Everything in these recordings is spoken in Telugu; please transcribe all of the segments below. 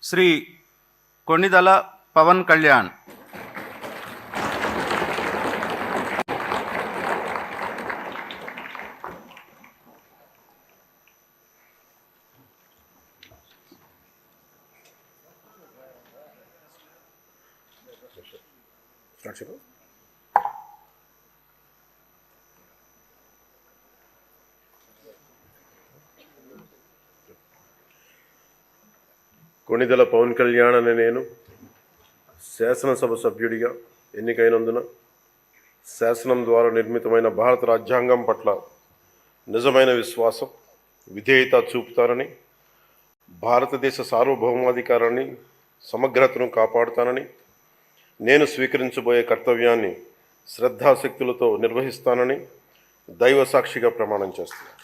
శ్రీ కొణిదల పవన్ కళ్యాణ్. కొణిదెల పవన్ కళ్యాణ్ అనే నేను శాసనసభ సభ్యుడిగా ఎన్నికైనందున శాసనం ద్వారా నిర్మితమైన భారత రాజ్యాంగం పట్ల నిజమైన విశ్వాసం, విధేయత చూపుతానని, భారతదేశ సార్వభౌమాధికారాన్ని, సమగ్రతను కాపాడుతానని, నేను స్వీకరించబోయే కర్తవ్యాన్ని శ్రద్ధాశక్తులతో నిర్వహిస్తానని దైవ సాక్షిగా ప్రమాణం చేస్తున్నాను.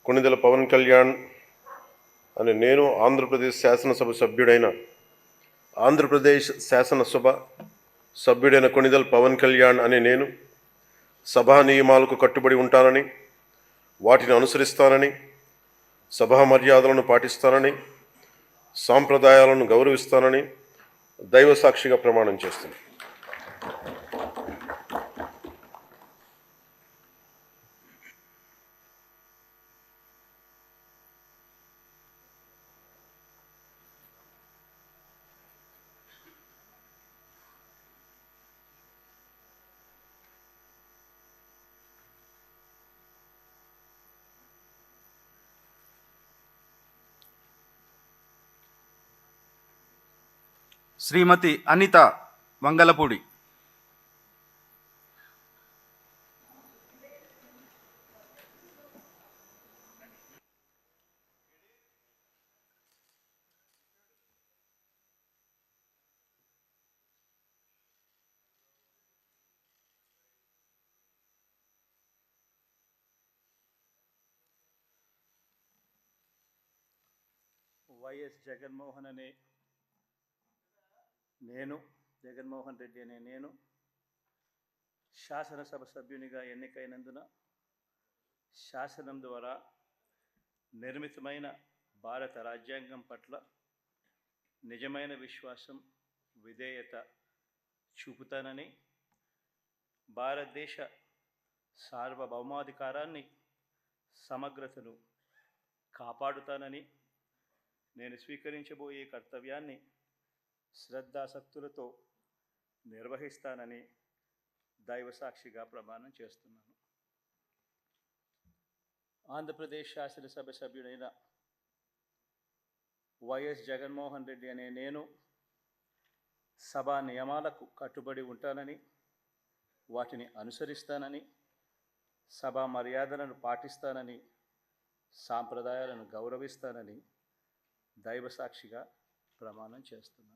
కొణిదెల పవన్ కళ్యాణ్ అని నేను ఆంధ్రప్రదేశ్ శాసనసభ సభ్యుడైన కొణిదెల పవన్ కళ్యాణ్ అని నేను సభా నియమాలకు కట్టుబడి ఉంటానని, వాటిని అనుసరిస్తానని, సభా మర్యాదలను పాటిస్తానని, సాంప్రదాయాలను గౌరవిస్తానని దైవ సాక్షిగా ప్రమాణం చేస్తున్నాను. శ్రీమతి అనిత వంగలపూడి. వైఎస్ జగన్మోహన్ రెడ్డి అనే నేను శాసనసభ సభ్యునిగా ఎన్నికైనందున శాసనం ద్వారా నిర్మితమైన భారత రాజ్యాంగం పట్ల నిజమైన విశ్వాసం, విధేయత చూపుతానని, భారతదేశ సార్వభౌమాధికారాన్ని, సమగ్రతను కాపాడుతానని, నేను స్వీకరించబోయే కర్తవ్యాన్ని శ్రద్ధాశక్తులతో నిర్వహిస్తానని దైవ సాక్షిగా ప్రమాణం చేస్తున్నాను. ఆంధ్రప్రదేశ్ శాసనసభ సభ్యుడైన వైఎస్ జగన్మోహన్ రెడ్డి అనే నేను సభా నియమాలకు కట్టుబడి ఉంటానని, వాటిని అనుసరిస్తానని, సభా మర్యాదలను పాటిస్తానని, సాంప్రదాయాలను గౌరవిస్తానని దైవ సాక్షిగా ప్రమాణం చేస్తున్నాను.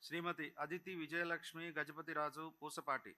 శ్రీమతి అదితి విజయలక్ష్మి గజపతిరాజు పూసపాటి.